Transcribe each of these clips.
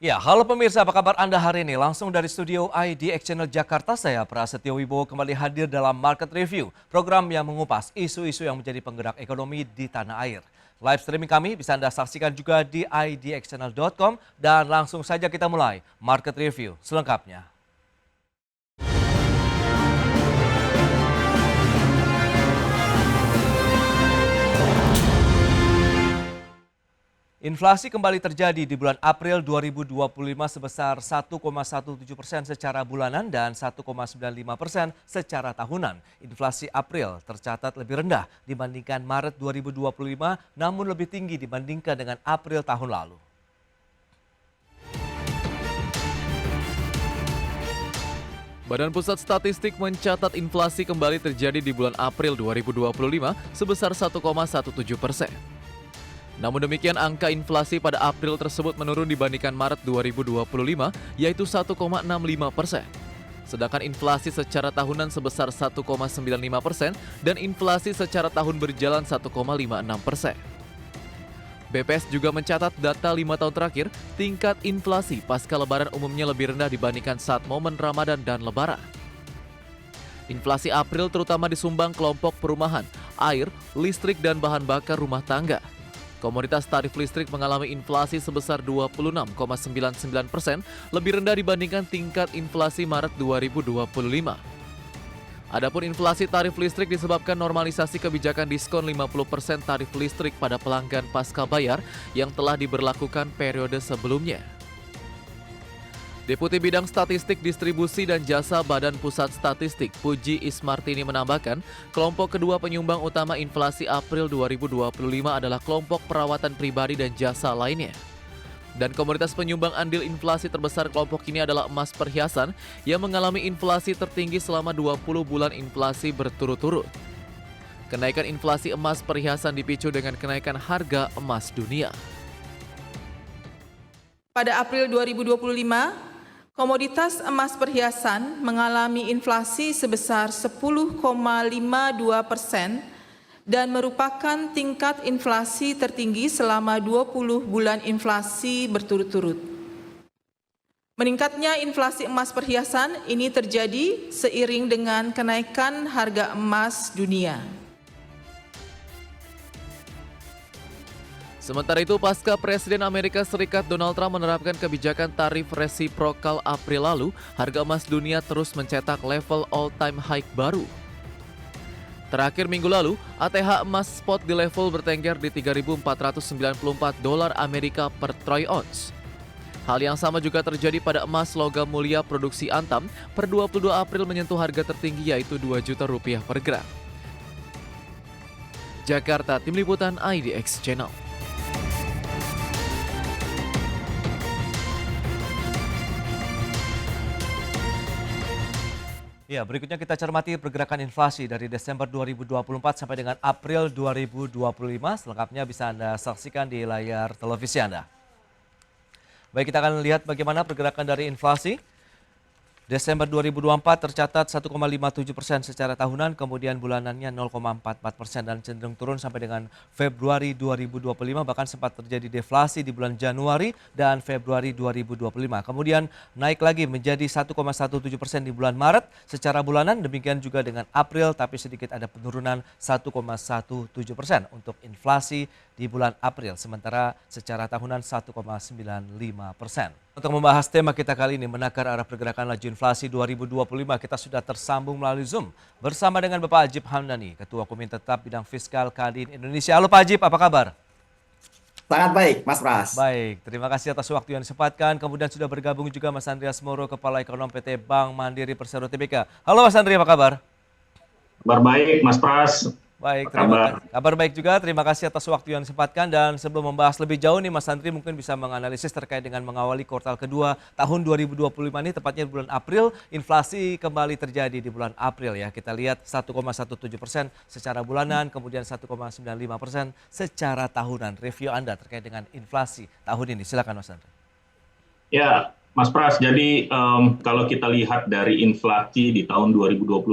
Ya, halo pemirsa, apa kabar Anda hari ini? Langsung dari studio IDX Channel Jakarta, saya Prasetyo Wibowo kembali hadir dalam Market Review, program yang mengupas isu-isu yang menjadi penggerak ekonomi di tanah air. Live streaming kami bisa Anda saksikan juga di idxchannel.com dan langsung saja kita mulai Market Review selengkapnya. Inflasi kembali terjadi di bulan April 2025 sebesar 1,17% secara bulanan dan 1,95% secara tahunan. Inflasi April tercatat lebih rendah dibandingkan Maret 2025, namun lebih tinggi dibandingkan dengan April tahun lalu. Badan Pusat Statistik mencatat inflasi kembali terjadi di bulan April 2025 sebesar 1,17%. Namun demikian, angka inflasi pada April tersebut menurun dibandingkan Maret 2025, yaitu 1,65%. Sedangkan inflasi secara tahunan sebesar 1,95% dan inflasi secara tahun berjalan 1,56%. BPS juga mencatat data 5 tahun terakhir, tingkat inflasi pasca lebaran umumnya lebih rendah dibandingkan saat momen Ramadan dan Lebaran. Inflasi April terutama disumbang kelompok perumahan, air, listrik, dan bahan bakar rumah tangga. Komoditas tarif listrik mengalami inflasi sebesar 26,99%, lebih rendah dibandingkan tingkat inflasi Maret 2025. Adapun inflasi tarif listrik disebabkan normalisasi kebijakan diskon 50% tarif listrik pada pelanggan pasca bayar yang telah diberlakukan periode sebelumnya. Deputi Bidang Statistik Distribusi dan Jasa Badan Pusat Statistik Puji Ismartini menambahkan, kelompok kedua penyumbang utama inflasi April 2025 adalah kelompok perawatan pribadi dan jasa lainnya. Dan komoditas penyumbang andil inflasi terbesar kelompok ini adalah emas perhiasan yang mengalami inflasi tertinggi selama 20 bulan inflasi berturut-turut. Kenaikan inflasi emas perhiasan dipicu dengan kenaikan harga emas dunia. Pada April 2025, komoditas emas perhiasan mengalami inflasi sebesar 10,52% dan merupakan tingkat inflasi tertinggi selama 20 bulan inflasi berturut-turut. Meningkatnya inflasi emas perhiasan ini terjadi seiring dengan kenaikan harga emas dunia. Sementara itu, pasca Presiden Amerika Serikat Donald Trump menerapkan kebijakan tarif resiprokal April lalu, harga emas dunia terus mencetak level all-time high baru. Terakhir minggu lalu, ATH emas spot di level bertengger di $3.494 Amerika per troy ounce. Hal yang sama juga terjadi pada emas logam mulia produksi Antam per 22 April menyentuh harga tertinggi yaitu Rp2 juta per gram. Jakarta, Tim Liputan IDX Channel. Ya, berikutnya kita cermati pergerakan inflasi dari Desember 2024 sampai dengan April 2025. Selengkapnya bisa Anda saksikan di layar televisi Anda. Baik, kita akan lihat bagaimana pergerakan dari inflasi. Desember 2024 tercatat 1,57% secara tahunan, kemudian bulanannya 0,44% dan cenderung turun sampai dengan Februari 2025, bahkan sempat terjadi deflasi di bulan Januari dan Februari 2025. Kemudian naik lagi menjadi 1,17% di bulan Maret secara bulanan, demikian juga dengan April, tapi sedikit ada penurunan 1,17% untuk inflasi di bulan April, sementara secara tahunan 1,95%. Untuk membahas tema kita kali ini, menakar arah pergerakan laju inflasi 2025, kita sudah tersambung melalui Zoom bersama dengan Bapak Ajib Hamdani, Ketua Komite Tetap Bidang Fiskal Kadin Indonesia. Halo Pak Ajib, apa kabar? Sangat baik, Mas Pras. Baik, terima kasih atas waktu yang disempatkan. Kemudian sudah bergabung juga Mas Andreas Moro, Kepala Ekonom PT Bank Mandiri Persero Tbk. Halo Mas Andri, apa kabar? Kabar baik, Mas Pras. Baik, kabar baik juga. Terima kasih atas waktu yang disempatkan. Dan sebelum membahas lebih jauh nih, Mas Andri mungkin bisa menganalisis terkait dengan mengawali kuartal kedua tahun 2025 ini, tepatnya bulan April. Inflasi kembali terjadi di bulan April ya. Kita lihat 1,17% secara bulanan, kemudian 1,95% secara tahunan. Review Anda terkait dengan inflasi tahun ini. Silakan Mas Andri. Ya, Mas Pras, jadi kalau kita lihat dari inflasi di tahun 2025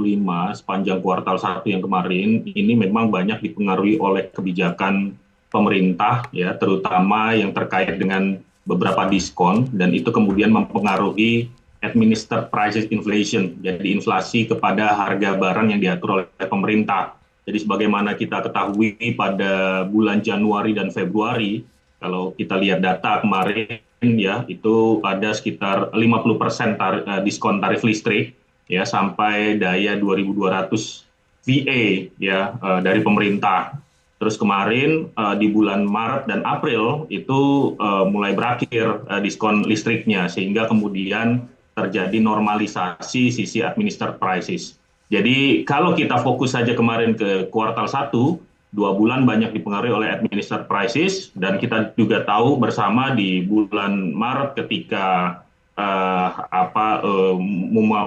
sepanjang kuartal 1 yang kemarin, ini memang banyak dipengaruhi oleh kebijakan pemerintah, ya, terutama yang terkait dengan beberapa diskon dan itu kemudian mempengaruhi administered prices inflation, jadi inflasi kepada harga barang yang diatur oleh pemerintah. Jadi sebagaimana kita ketahui pada bulan Januari dan Februari, kalau kita lihat data kemarin ya, itu ada sekitar 50% diskon tarif listrik ya sampai daya 2.200 VA ya dari pemerintah. Terus kemarin di bulan Maret dan April itu mulai berakhir diskon listriknya sehingga kemudian terjadi normalisasi sisi administered prices. Jadi kalau kita fokus saja kemarin ke kuartal 1, 2 bulan banyak dipengaruhi oleh administered prices dan kita juga tahu bersama di bulan Maret ketika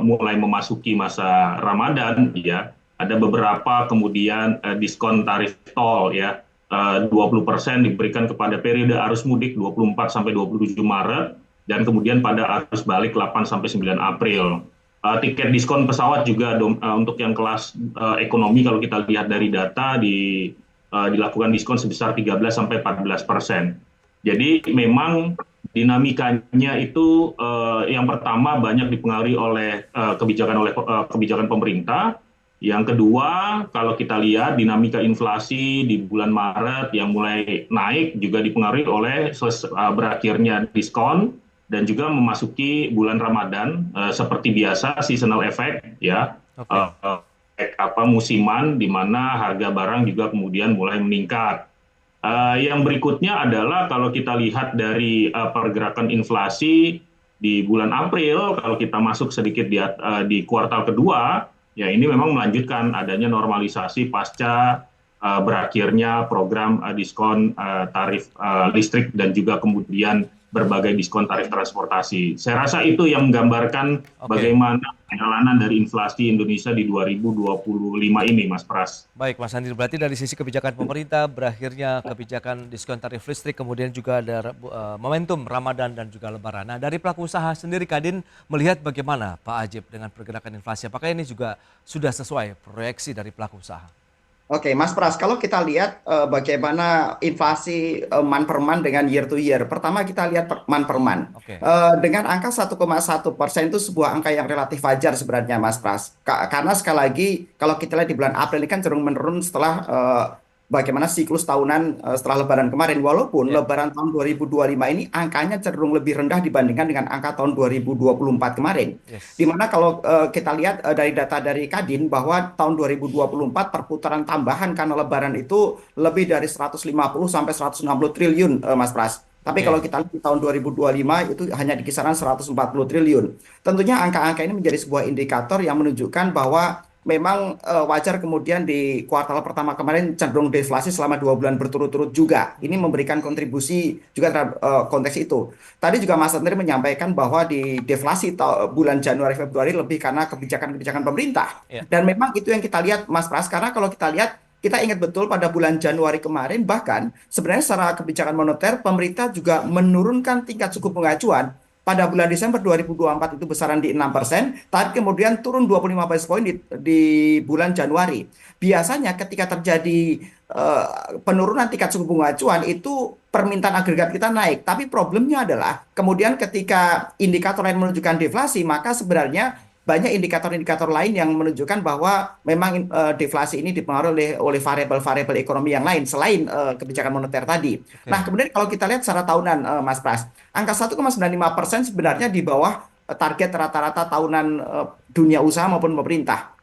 mulai memasuki masa Ramadan ya, ada beberapa kemudian diskon tarif tol ya, 20% diberikan kepada periode arus mudik 24 sampai 27 Maret dan kemudian pada arus balik 8 sampai 9 April. Tiket diskon pesawat juga untuk yang kelas ekonomi kalau kita lihat dari data dilakukan diskon sebesar 13 sampai 14%. Jadi memang dinamikanya itu yang pertama banyak dipengaruhi oleh kebijakan pemerintah. Yang kedua, kalau kita lihat dinamika inflasi di bulan Maret yang mulai naik juga dipengaruhi oleh berakhirnya diskon dan juga memasuki bulan Ramadan seperti biasa seasonal effect ya. Musiman di mana harga barang juga kemudian mulai meningkat. Yang berikutnya adalah kalau kita lihat dari pergerakan inflasi di bulan April, kalau kita masuk sedikit di kuartal kedua, ya ini memang melanjutkan adanya normalisasi pasca berakhirnya program diskon tarif listrik dan juga kemudian berbagai diskon tarif transportasi. Saya rasa itu yang menggambarkan bagaimana perjalanan dari inflasi Indonesia di 2025 ini, Mas Pras. Baik, Mas Andi, berarti dari sisi kebijakan pemerintah, berakhirnya kebijakan diskon tarif listrik, kemudian juga ada momentum Ramadan dan juga Lebaran. Nah, dari pelaku usaha sendiri, Kadin melihat bagaimana Pak Ajib dengan pergerakan inflasi? Apakah ini juga sudah sesuai proyeksi dari pelaku usaha? Oke, Mas Pras, kalau kita lihat bagaimana inflasi month per month dengan year to year. Pertama kita lihat month per month. Dengan angka 1,1% itu sebuah angka yang relatif wajar sebenarnya, Mas Pras. Karena sekali lagi kalau kita lihat di bulan April ini kan cenderung menurun setelah bagaimana siklus tahunan setelah Lebaran kemarin. Walaupun Lebaran tahun 2025 ini angkanya cenderung lebih rendah dibandingkan dengan angka tahun 2024 kemarin. Di mana kalau kita lihat dari data dari Kadin bahwa tahun 2024 perputaran tambahan karena Lebaran itu lebih dari 150 sampai 160 triliun, Mas Pras. Tapi kalau kita lihat di tahun 2025 itu hanya di kisaran 140 triliun. Tentunya angka-angka ini menjadi sebuah indikator yang menunjukkan bahwa memang wajar kemudian di kuartal pertama kemarin cenderung deflasi selama 2 bulan berturut-turut juga. Ini memberikan kontribusi juga terhadap konteks itu. Tadi juga Mas Andri menyampaikan bahwa di deflasi bulan Januari-Februari lebih karena kebijakan-kebijakan pemerintah. Dan memang itu yang kita lihat, Mas Pras, karena kalau kita lihat, kita ingat betul pada bulan Januari kemarin bahkan sebenarnya secara kebijakan moneter pemerintah juga menurunkan tingkat suku bunga acuan. Pada bulan Desember 2024 itu besaran di 6%, tapi kemudian turun 25 basis point di bulan Januari. Biasanya ketika terjadi penurunan tingkat suku bunga acuan itu permintaan agregat kita naik. Tapi problemnya adalah kemudian ketika indikator lain menunjukkan deflasi, maka sebenarnya banyak indikator-indikator lain yang menunjukkan bahwa memang deflasi ini dipengaruhi oleh variabel-variabel ekonomi yang lain selain kebijakan moneter tadi. Nah, kemudian kalau kita lihat secara tahunan, Mas Pras, angka 1,95% sebenarnya di bawah target rata-rata tahunan dunia usaha maupun pemerintah.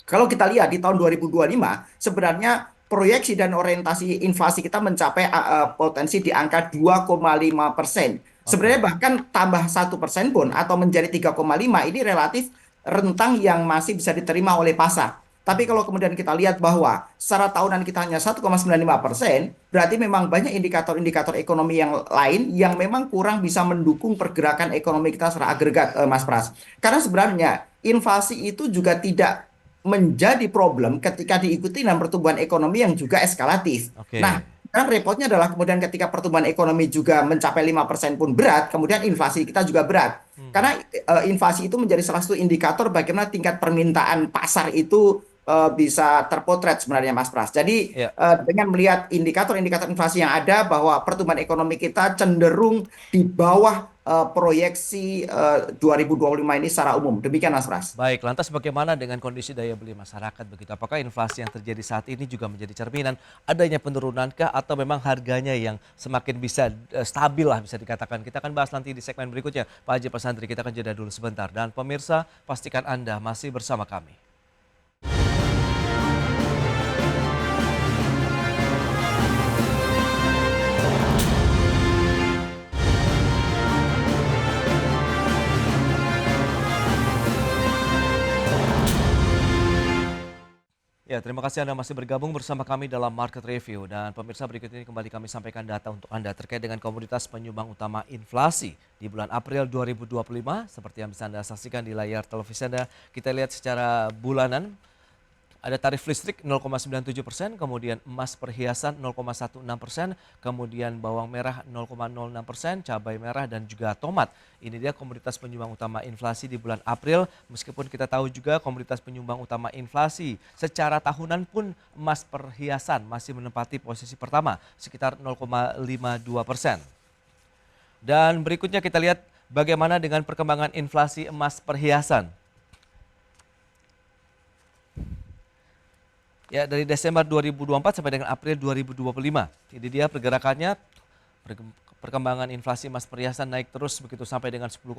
Kalau kita lihat di tahun 2025, sebenarnya proyeksi dan orientasi inflasi kita mencapai potensi di angka 2,5%. Sebenarnya bahkan tambah 1% pun atau menjadi 3,5 ini relatif rentang yang masih bisa diterima oleh pasar. Tapi kalau kemudian kita lihat bahwa secara tahunan kita hanya 1,95%, berarti memang banyak indikator-indikator ekonomi yang lain yang memang kurang bisa mendukung pergerakan ekonomi kita secara agregat, Mas Pras. Karena sebenarnya inflasi itu juga tidak menjadi problem ketika diikuti dengan pertumbuhan ekonomi yang juga eskalatif. Nah, kan repotnya adalah kemudian ketika pertumbuhan ekonomi juga mencapai 5% pun berat, kemudian inflasi kita juga berat. Karena inflasi itu menjadi salah satu indikator bagaimana tingkat permintaan pasar itu bisa terpotret sebenarnya Mas Pras. Jadi Ya. dengan melihat indikator-indikator inflasi yang ada bahwa pertumbuhan ekonomi kita cenderung di bawah proyeksi 2025 ini secara umum. Demikian Mas Pras. Baik, lantas bagaimana dengan kondisi daya beli masyarakat begitu? Apakah inflasi yang terjadi saat ini juga menjadi cerminan adanya penurunankah atau memang harganya yang semakin bisa stabil lah bisa dikatakan? Kita akan bahas nanti di segmen berikutnya. Pak Haji Pak Sandri, kita akan jeda dulu sebentar. Dan pemirsa, pastikan Anda masih bersama kami. Ya, terima kasih Anda masih bergabung bersama kami dalam Market Review. Dan pemirsa, berikut ini kembali kami sampaikan data untuk Anda terkait dengan komoditas penyumbang utama inflasi di bulan April 2025. Seperti yang bisa Anda saksikan di layar televisi Anda, kita lihat secara bulanan. Ada tarif listrik 0,97%, kemudian emas perhiasan 0,16%, kemudian bawang merah 0,06%, cabai merah dan juga tomat. Ini dia komoditas penyumbang utama inflasi di bulan April. Meskipun kita tahu juga komoditas penyumbang utama inflasi secara tahunan pun emas perhiasan masih menempati posisi pertama sekitar 0,52%. Dan berikutnya kita lihat bagaimana dengan perkembangan inflasi emas perhiasan. Ya, dari Desember 2024 sampai dengan April 2025. Ini dia pergerakannya, perkembangan inflasi emas perhiasan naik terus begitu sampai dengan 10,52%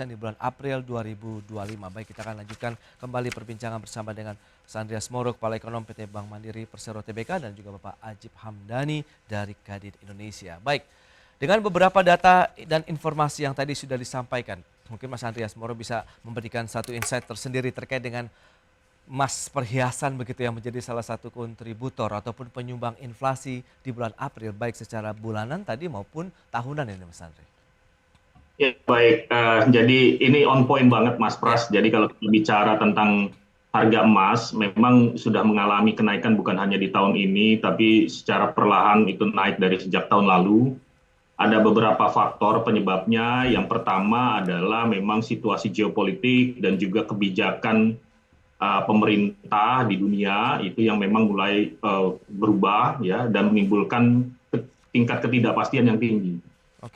di bulan April 2025. Baik, kita akan lanjutkan kembali perbincangan bersama dengan Andreas Moro, Kepala Ekonom PT Bank Mandiri Persero Tbk dan juga Bapak Ajib Hamdani dari Kadin Indonesia. Baik, dengan beberapa data dan informasi yang tadi sudah disampaikan, mungkin Mas Andreas Moro bisa memberikan satu insight tersendiri terkait dengan emas perhiasan begitu yang menjadi salah satu kontributor ataupun penyumbang inflasi di bulan April baik secara bulanan tadi maupun tahunan ini Mas Andri. Ya, baik, jadi ini on point banget Mas Pras. Jadi kalau kita bicara tentang harga emas memang sudah mengalami kenaikan bukan hanya di tahun ini tapi secara perlahan itu naik dari sejak tahun lalu. Ada beberapa faktor penyebabnya. Yang pertama adalah memang situasi geopolitik dan juga kebijakan pemerintah di dunia itu yang memang mulai berubah ya dan menimbulkan tingkat ketidakpastian yang tinggi.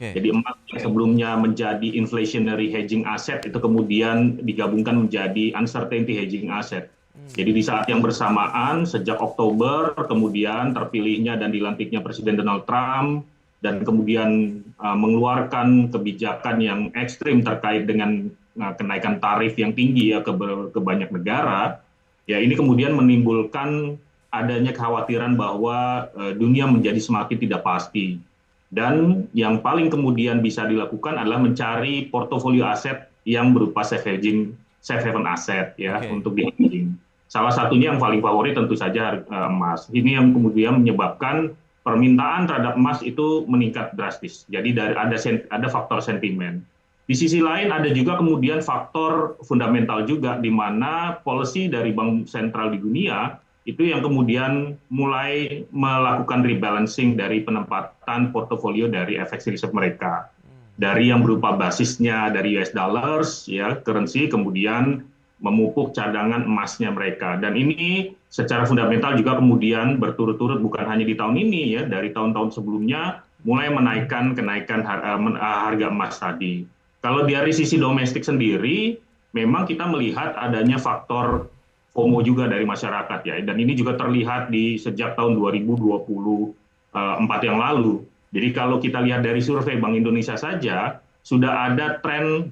Jadi emas yang sebelumnya menjadi inflationary hedging asset itu kemudian digabungkan menjadi uncertainty hedging asset. Jadi di saat yang bersamaan sejak Oktober kemudian terpilihnya dan dilantiknya Presiden Donald Trump dan kemudian mengeluarkan kebijakan yang ekstrim terkait dengan kenaikan tarif yang tinggi ya ke banyak negara, ya ini kemudian menimbulkan adanya kekhawatiran bahwa dunia menjadi semakin tidak pasti. Dan yang paling kemudian bisa dilakukan adalah mencari portofolio aset yang berupa safe haven aset ya untuk di hedging. Salah satunya yang paling favorit tentu saja emas. Ini yang kemudian menyebabkan permintaan terhadap emas itu meningkat drastis. Jadi ada faktor sentimen. Di sisi lain ada juga kemudian faktor fundamental juga di mana policy dari bank sentral di dunia itu yang kemudian mulai melakukan rebalancing dari penempatan portofolio dari FX reserve mereka. Dari yang berupa basisnya dari US dollars ya currency kemudian memupuk cadangan emasnya mereka. Dan ini secara fundamental juga kemudian berturut-turut bukan hanya di tahun ini ya, dari tahun-tahun sebelumnya mulai menaikkan harga emas tadi. Kalau dari sisi domestik sendiri, memang kita melihat adanya faktor FOMO juga dari masyarakat ya, dan ini juga terlihat di sejak tahun 2024 yang lalu. Jadi kalau kita lihat dari survei Bank Indonesia saja, sudah ada tren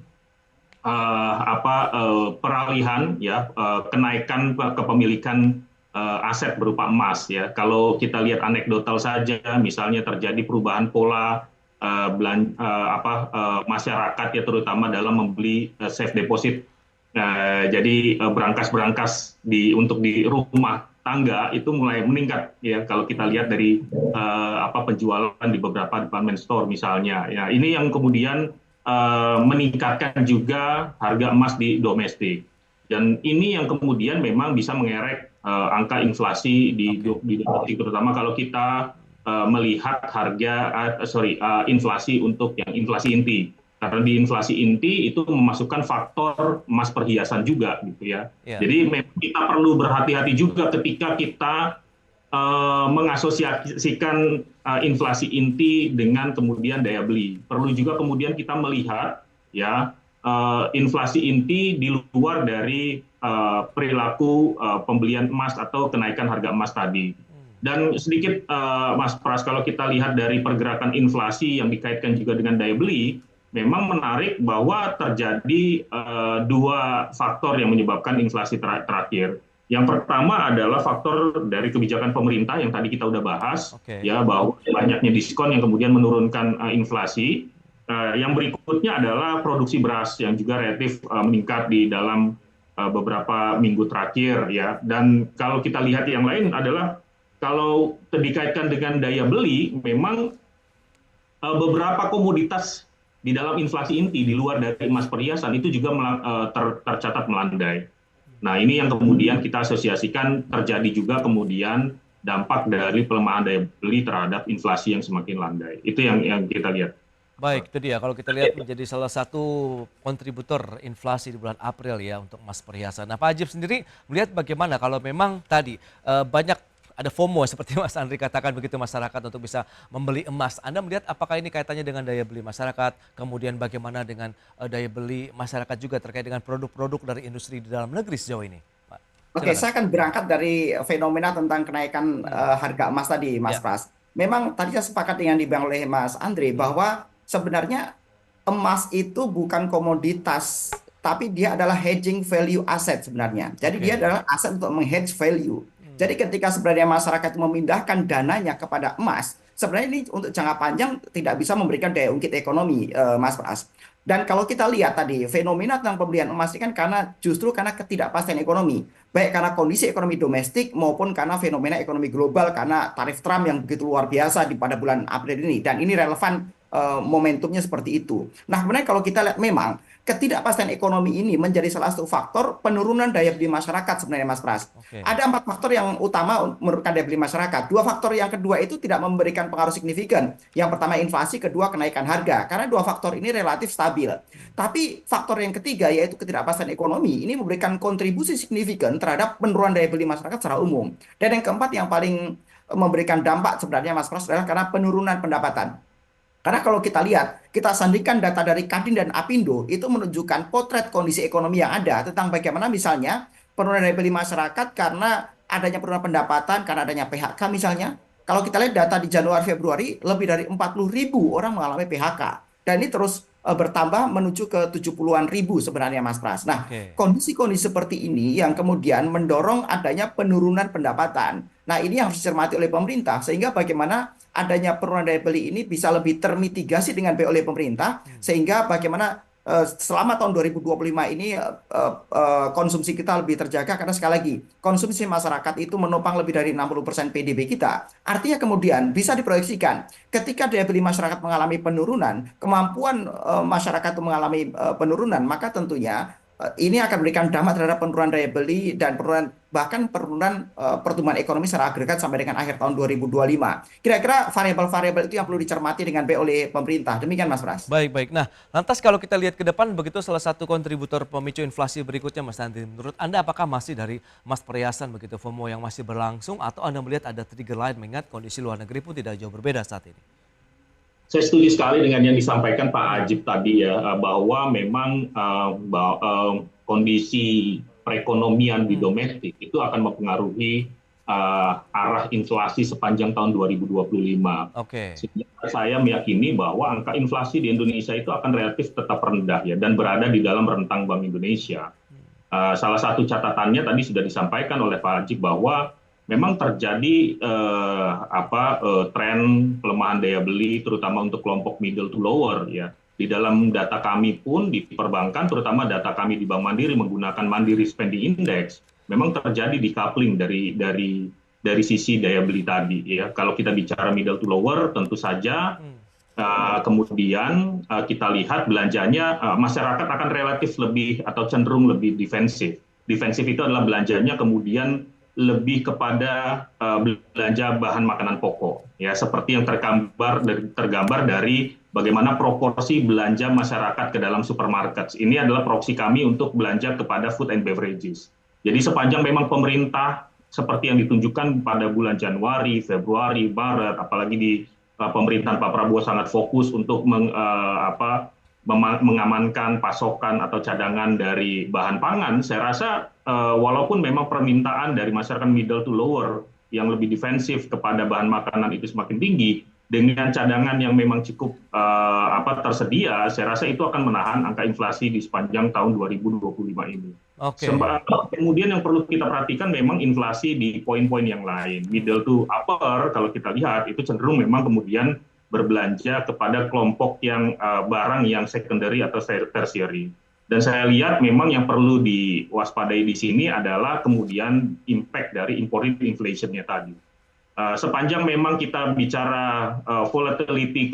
peralihan ya, kenaikan kepemilikan aset berupa emas ya. Kalau kita lihat anekdotal saja, misalnya terjadi perubahan pola masyarakat ya terutama dalam membeli safe deposit. Jadi berangkas-berangkas untuk di rumah tangga itu mulai meningkat ya kalau kita lihat dari penjualan di beberapa department store misalnya. Ya ini yang kemudian meningkatkan juga harga emas di domestik. Dan ini yang kemudian memang bisa mengerek angka inflasi di domestik terutama kalau kita melihat inflasi untuk yang inflasi inti. Karena di inflasi inti itu memasukkan faktor emas perhiasan juga gitu ya. Jadi memang kita perlu berhati-hati juga ketika kita mengasosiasikan inflasi inti dengan kemudian daya beli. Perlu juga kemudian kita melihat ya inflasi inti di luar dari perilaku pembelian emas atau kenaikan harga emas tadi. Dan sedikit Mas Pras, kalau kita lihat dari pergerakan inflasi yang dikaitkan juga dengan daya beli, memang menarik bahwa terjadi dua faktor yang menyebabkan inflasi terakhir. Yang pertama adalah faktor dari kebijakan pemerintah yang tadi kita udah bahas, ya, bahwa banyaknya diskon yang kemudian menurunkan inflasi. Yang berikutnya adalah produksi beras yang juga relatif meningkat di dalam beberapa minggu terakhir, ya. Dan kalau kita lihat yang lain adalah kalau dikaitkan dengan daya beli, memang beberapa komoditas di dalam inflasi inti di luar dari emas perhiasan itu juga tercatat melandai. Nah, ini yang kemudian kita asosiasikan terjadi juga kemudian dampak dari pelemahan daya beli terhadap inflasi yang semakin landai. Itu yang kita lihat. Baik, itu dia. Kalau kita lihat menjadi salah satu kontributor inflasi di bulan April ya untuk emas perhiasan. Nah, Pak Ajib sendiri melihat bagaimana kalau memang tadi banyak ada FOMO seperti Mas Andri katakan begitu masyarakat untuk bisa membeli emas. Anda melihat apakah ini kaitannya dengan daya beli masyarakat, kemudian bagaimana dengan daya beli masyarakat juga terkait dengan produk-produk dari industri di dalam negeri sejauh ini, Pak? Oke, saya akan berangkat dari fenomena tentang kenaikan harga emas tadi, Mas Pras. Memang tadi saya sepakat dengan dibilang oleh Mas Andri bahwa sebenarnya emas itu bukan komoditas, tapi dia adalah hedging value asset sebenarnya. Jadi dia adalah aset untuk menghedge value. Jadi ketika sebenarnya masyarakat memindahkan dananya kepada emas, sebenarnya ini untuk jangka panjang tidak bisa memberikan daya ungkit ekonomi, Mas Pras. Dan kalau kita lihat tadi, fenomena tentang pembelian emas ini kan justru karena ketidakpastian ekonomi. Baik karena kondisi ekonomi domestik maupun karena fenomena ekonomi global, karena tarif Trump yang begitu luar biasa pada bulan April ini. Dan ini relevan momentumnya seperti itu. Nah, kemudian kalau kita lihat memang ketidakpastian ekonomi ini menjadi salah satu faktor penurunan daya beli masyarakat sebenarnya, Mas Pras. Ada 4 faktor yang utama menurunkan daya beli masyarakat. 2 faktor yang kedua itu tidak memberikan pengaruh signifikan. Yang pertama inflasi, kedua kenaikan harga. Karena 2 faktor ini relatif stabil. Tapi faktor yang ketiga yaitu ketidakpastian ekonomi ini memberikan kontribusi signifikan terhadap penurunan daya beli masyarakat secara umum. Dan yang keempat yang paling memberikan dampak sebenarnya, Mas Pras, adalah karena penurunan pendapatan. Karena kalau kita lihat, kita sandingkan data dari Kadin dan Apindo, itu menunjukkan potret kondisi ekonomi yang ada, tentang bagaimana misalnya penurunan daya beli masyarakat karena adanya penurunan pendapatan, karena adanya PHK misalnya. Kalau kita lihat data di Januari-Februari, lebih dari 40.000 orang mengalami PHK. Dan ini terus bertambah menuju ke 70-an ribu sebenarnya, Mas Pras. Nah, kondisi-kondisi seperti ini yang kemudian mendorong adanya penurunan pendapatan. Nah, ini yang harus dicermati oleh pemerintah, sehingga bagaimana adanya penurunan daya beli ini bisa lebih termitigasi dengan baik oleh pemerintah, sehingga bagaimana selama tahun 2025 ini konsumsi kita lebih terjaga, karena sekali lagi konsumsi masyarakat itu menopang lebih dari 60% PDB kita. Artinya kemudian bisa diproyeksikan ketika daya beli masyarakat mengalami penurunan, kemampuan masyarakat itu mengalami penurunan, maka tentunya ini akan memberikan dampak terhadap penurunan daya beli dan bahkan penurunan pertumbuhan ekonomi secara agregat sampai dengan akhir tahun 2025. Kira-kira variabel-variabel itu yang perlu dicermati dengan baik oleh pemerintah. Demikian, Mas Pras. Baik. Nah, lantas kalau kita lihat ke depan, begitu salah satu kontributor pemicu inflasi berikutnya, Mas Andri. Menurut Anda apakah masih dari emas perhiasan begitu FOMO yang masih berlangsung, atau Anda melihat ada trigger lain mengingat kondisi luar negeri pun tidak jauh berbeda saat ini? Saya setuju sekali dengan yang disampaikan Pak Ajib tadi ya, bahwa memang kondisi perekonomian di domestik itu akan mempengaruhi arah inflasi sepanjang tahun 2025. Sehingga saya meyakini bahwa angka inflasi di Indonesia itu akan relatif tetap rendah ya, dan berada di dalam rentang Bank Indonesia. Salah satu catatannya tadi sudah disampaikan oleh Pak Ajib bahwa memang terjadi tren pelemahan daya beli terutama untuk kelompok middle to lower ya. Di dalam data kami pun di perbankan, terutama data kami di Bank Mandiri menggunakan Mandiri Spending Index, memang terjadi decoupling dari sisi daya beli tadi ya. Kalau kita bicara middle to lower, tentu saja kemudian kita lihat belanjanya masyarakat akan relatif lebih atau cenderung lebih defensif. Defensif itu adalah belanjanya kemudian lebih kepada belanja bahan makanan pokok, ya seperti yang tergambar dari bagaimana proporsi belanja masyarakat ke dalam supermarket. Ini adalah proksi kami untuk belanja kepada food and beverages. Jadi sepanjang memang pemerintah seperti yang ditunjukkan pada bulan Januari, Februari, Maret, apalagi di pemerintahan Pak Prabowo sangat fokus untuk mengamankan pasokan atau cadangan dari bahan pangan, saya rasa walaupun memang permintaan dari masyarakat middle to lower yang lebih defensif kepada bahan makanan itu semakin tinggi, dengan cadangan yang memang cukup tersedia, saya rasa itu akan menahan angka inflasi di sepanjang tahun 2025 ini. Oke. Kemudian yang perlu kita perhatikan memang inflasi di poin-poin yang lain. Middle to upper, kalau kita lihat, itu cenderung memang kemudian berbelanja kepada kelompok yang barang yang secondary atau tertiary. Dan saya lihat memang yang perlu diwaspadai di sini adalah kemudian impact dari imported inflation-nya tadi. Sepanjang memang kita bicara volatility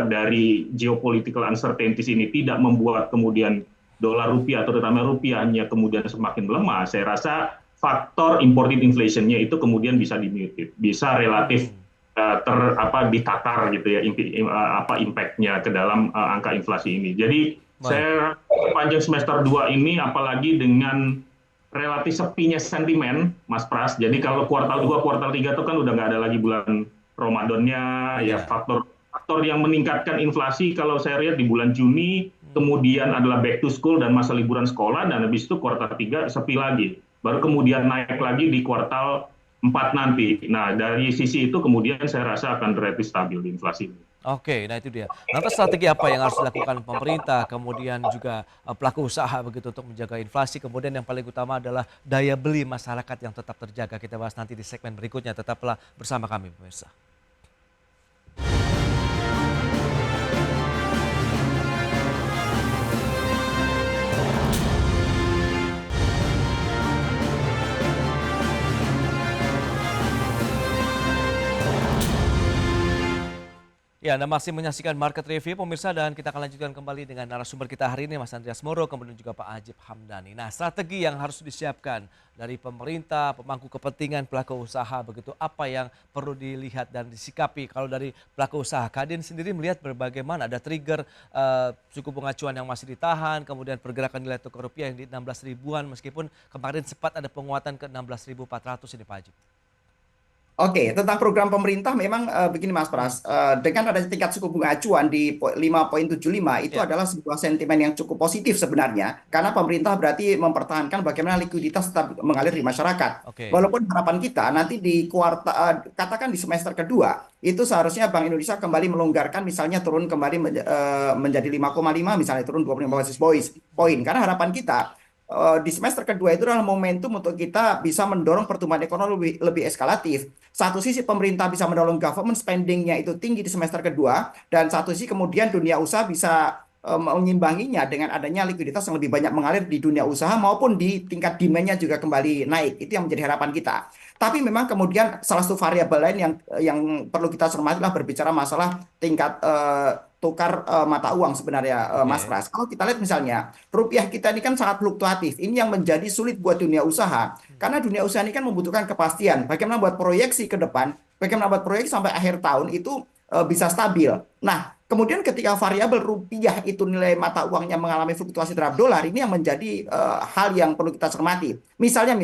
dari geopolitical uncertainties ini tidak membuat kemudian dolar rupiah atau terutama rupiahnya kemudian semakin melemah, saya rasa faktor imported inflation-nya itu kemudian bisa dimuted, bisa relatif ditakar gitu ya impact-nya ke dalam angka inflasi ini. Jadi saya sepanjang semester 2 ini apalagi dengan relatif sepinya sentimen, Mas Pras. Jadi kalau kuartal 2, kuartal 3 itu kan udah nggak ada lagi bulan Ramadannya, ya faktor yang meningkatkan inflasi kalau saya lihat di bulan Juni, kemudian adalah back to school dan masa liburan sekolah, dan habis itu kuartal 3 sepi lagi. Baru kemudian naik lagi di kuartal 4 nanti. Nah, dari sisi itu kemudian saya rasa akan relatif stabil di inflasi. Oke, nah itu dia. Lantas strategi apa yang harus dilakukan pemerintah, kemudian juga pelaku usaha begitu untuk menjaga inflasi, kemudian yang paling utama adalah daya beli masyarakat yang tetap terjaga. Kita bahas nanti di segmen berikutnya. Tetaplah bersama kami pemirsa. Ya, Anda masih menyaksikan Market Review pemirsa, dan kita akan lanjutkan kembali dengan narasumber kita hari ini, Mas Andreas Moro, kemudian juga Pak Ajib Hamdani. Nah, strategi yang harus disiapkan dari pemerintah, pemangku kepentingan, pelaku usaha, begitu apa yang perlu dilihat dan disikapi kalau dari pelaku usaha. Kadin sendiri melihat bagaimana ada trigger suku bunga acuan yang masih ditahan, kemudian pergerakan nilai tukar rupiah yang di 16 ribuan, meskipun kemarin sempat ada penguatan ke 16.400 ini Pak Ajib. Oke, tentang program pemerintah memang begini Mas Pras, dengan adanya tingkat suku bunga acuan di 5,75 itu adalah sebuah sentimen yang cukup positif sebenarnya, karena pemerintah berarti mempertahankan bagaimana likuiditas tetap mengalir di masyarakat. Walaupun harapan kita nanti di katakan di semester kedua itu seharusnya Bank Indonesia kembali melonggarkan, misalnya turun kembali menjadi 5,5, misalnya turun 25 basis point, karena harapan kita di semester kedua itu adalah momentum untuk kita bisa mendorong pertumbuhan ekonomi lebih eskalatif. Satu sisi pemerintah bisa mendorong government spending-nya itu tinggi di semester kedua, dan satu sisi kemudian dunia usaha bisa mengimbanginya dengan adanya likuiditas yang lebih banyak mengalir di dunia usaha maupun di tingkat demand-nya juga kembali naik. Itu yang menjadi harapan kita. Tapi memang kemudian salah satu variabel lain yang perlu kita cermati adalah berbicara masalah tingkat tukar mata uang sebenarnya, Mas Pras. Kalau kita lihat misalnya rupiah kita ini kan sangat fluktuatif. Ini yang menjadi sulit buat dunia usaha. Karena dunia usaha ini kan membutuhkan kepastian. Bagaimana buat proyeksi ke depan, bagaimana buat proyeksi sampai akhir tahun itu bisa stabil. Nah, kemudian ketika variabel rupiah itu nilai mata uangnya mengalami fluktuasi terhadap dolar, ini yang menjadi hal yang perlu kita cermati. Misalnya,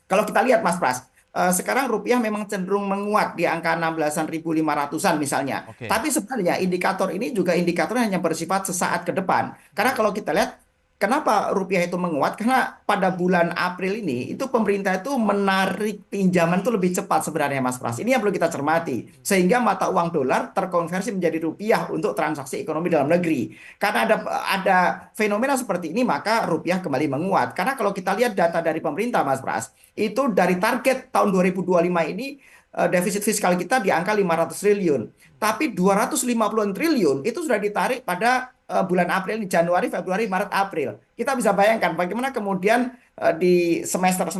kalau kita lihat Mas Pras, sekarang rupiah memang cenderung menguat di angka 16.500-an misalnya. Tapi sebenarnya indikator ini juga indikatornya hanya bersifat sesaat ke depan. Karena kalau kita lihat, kenapa rupiah itu menguat? Karena pada bulan April ini, itu pemerintah itu menarik pinjaman itu lebih cepat sebenarnya Mas Pras. Ini yang perlu kita cermati. Sehingga mata uang dolar terkonversi menjadi rupiah untuk transaksi ekonomi dalam negeri. Karena ada fenomena seperti ini, maka rupiah kembali menguat. Karena kalau kita lihat data dari pemerintah Mas Pras, itu dari target tahun 2025 ini, defisit fiskal kita di angka 500 triliun. Tapi 250 triliun itu sudah ditarik pada bulan April, di Januari, Februari, Maret, April. Kita bisa bayangkan bagaimana kemudian di semester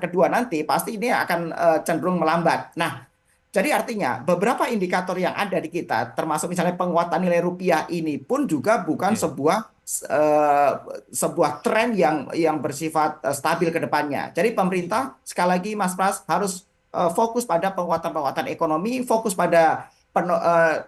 kedua nanti pasti ini akan cenderung melambat. Nah, jadi artinya beberapa indikator yang ada di kita, termasuk misalnya penguatan nilai rupiah ini pun juga bukan sebuah eh, sebuah tren yang bersifat stabil ke depannya. Jadi pemerintah sekali lagi Mas Pras harus fokus pada penguatan ekonomi, fokus pada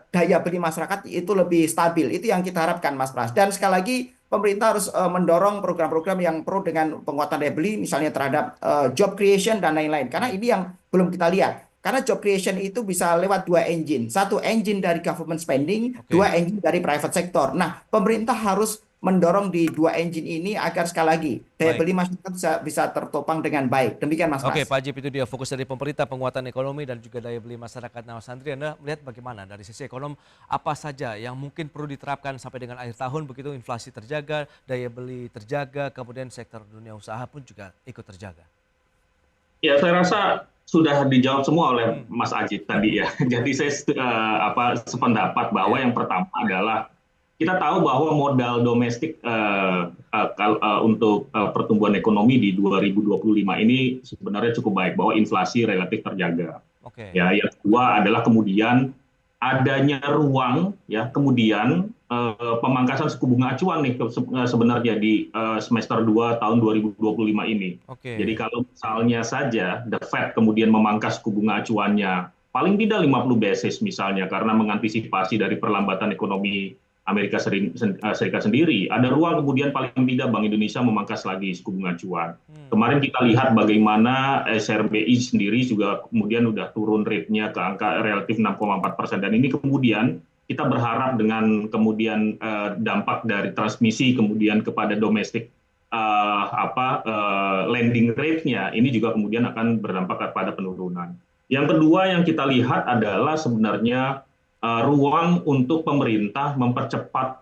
daya beli masyarakat itu lebih stabil. Itu yang kita harapkan Mas Pras. Dan sekali lagi pemerintah harus mendorong program-program yang pro dengan penguatan daya beli, misalnya terhadap job creation dan lain-lain. Karena ini yang belum kita lihat. Karena job creation itu bisa lewat dua engine. Satu engine dari government spending, dua engine dari private sector. Nah, pemerintah harus mendorong di dua engine ini agar sekali lagi daya beli masyarakat bisa tertopang dengan baik. Demikian Mas Pras. Oke, Pak Ajib, itu dia fokus dari pemerintah, penguatan ekonomi dan juga daya beli masyarakat. Nah, Mas Andri, Anda melihat bagaimana dari sisi ekonomi apa saja yang mungkin perlu diterapkan sampai dengan akhir tahun begitu inflasi terjaga, daya beli terjaga, kemudian sektor dunia usaha pun juga ikut terjaga. Ya, saya rasa sudah dijawab semua oleh Mas Ajib tadi ya. Jadi saya sependapat bahwa yang pertama adalah kita tahu bahwa modal domestik untuk pertumbuhan ekonomi di 2025 ini sebenarnya cukup baik, bahwa inflasi relatif terjaga. Ya, yang kedua adalah kemudian adanya ruang ya kemudian pemangkasan suku bunga acuan nih sebenarnya di semester 2 tahun 2025 ini. Jadi kalau misalnya saja The Fed kemudian memangkas suku bunga acuannya paling tidak 50 basis misalnya karena mengantisipasi dari perlambatan ekonomi Amerika Serikat sendiri, ada ruang kemudian paling tidak Bank Indonesia memangkas lagi suku bunga acuan. Kemarin kita lihat bagaimana SRBI sendiri juga kemudian udah turun rate-nya ke angka relatif 6,4%, dan ini kemudian kita berharap dengan kemudian dampak dari transmisi kemudian kepada domestik lending rate-nya ini juga kemudian akan berdampak kepada penurunan. Yang kedua yang kita lihat adalah sebenarnya ruang untuk pemerintah mempercepat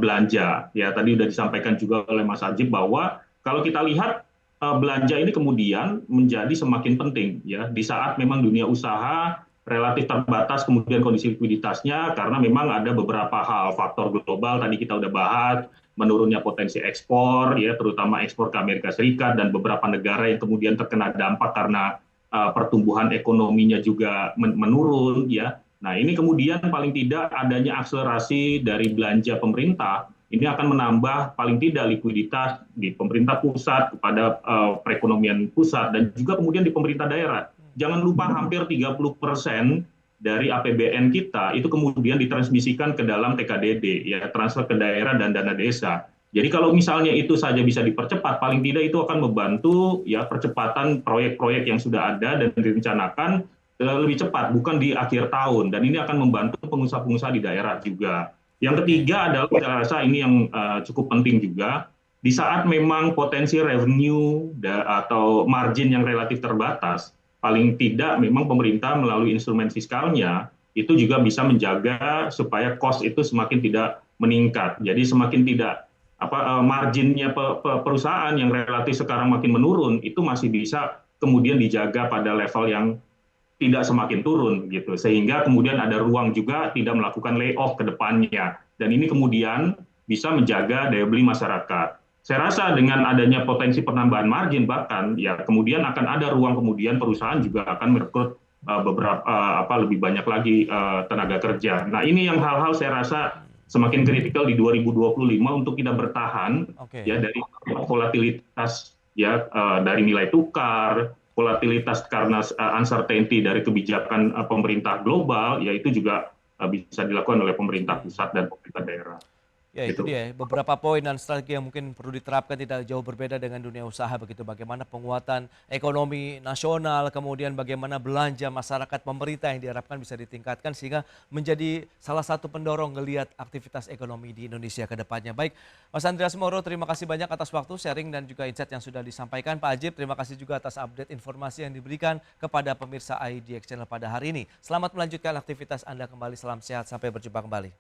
belanja. Ya, tadi sudah disampaikan juga oleh Mas Ajib bahwa kalau kita lihat belanja ini kemudian menjadi semakin penting ya di saat memang dunia usaha relatif terbatas kemudian kondisi likuiditasnya, karena memang ada beberapa hal faktor global tadi kita sudah bahas, menurunnya potensi ekspor ya terutama ekspor ke Amerika Serikat dan beberapa negara yang kemudian terkena dampak karena pertumbuhan ekonominya juga menurun ya. Nah, ini kemudian paling tidak adanya akselerasi dari belanja pemerintah, ini akan menambah paling tidak likuiditas di pemerintah pusat kepada perekonomian pusat dan juga kemudian di pemerintah daerah. Jangan lupa hampir 30% dari APBN kita itu kemudian ditransmisikan ke dalam TKDD, ya transfer ke daerah dan dana desa. Jadi kalau misalnya itu saja bisa dipercepat, paling tidak itu akan membantu ya percepatan proyek-proyek yang sudah ada dan direncanakan lebih cepat, bukan di akhir tahun, dan ini akan membantu pengusaha-pengusaha di daerah juga. Yang ketiga adalah saya rasa ini yang cukup penting juga, di saat memang potensi revenue atau margin yang relatif terbatas, paling tidak memang pemerintah melalui instrumen fiskalnya itu juga bisa menjaga supaya cost itu semakin tidak meningkat. Jadi semakin tidak marginnya perusahaan yang relatif sekarang makin menurun itu masih bisa kemudian dijaga pada level yang tidak semakin turun gitu, sehingga kemudian ada ruang juga tidak melakukan layoff ke depannya, dan ini kemudian bisa menjaga daya beli masyarakat. Saya rasa dengan adanya potensi penambahan margin bahkan ya kemudian akan ada ruang kemudian perusahaan juga akan merekrut lebih banyak lagi tenaga kerja. Nah, ini yang hal-hal saya rasa semakin kritikal di 2025 untuk kita bertahan ya dari volatilitas ya dari nilai tukar, volatilitas karena uncertainty dari kebijakan pemerintah global, yaitu juga bisa dilakukan oleh pemerintah pusat dan pemerintah daerah. Ya itu dia, beberapa poin dan strategi yang mungkin perlu diterapkan tidak jauh berbeda dengan dunia usaha begitu. Bagaimana penguatan ekonomi nasional, kemudian bagaimana belanja masyarakat pemerintah yang diharapkan bisa ditingkatkan sehingga menjadi salah satu pendorong ngelihat aktivitas ekonomi di Indonesia ke depannya. Baik, Mas Andreas Moro, terima kasih banyak atas waktu, sharing dan juga insight yang sudah disampaikan. Pak Ajib, terima kasih juga atas update informasi yang diberikan kepada pemirsa IDX Channel pada hari ini. Selamat melanjutkan aktivitas Anda kembali, salam sehat, sampai berjumpa kembali.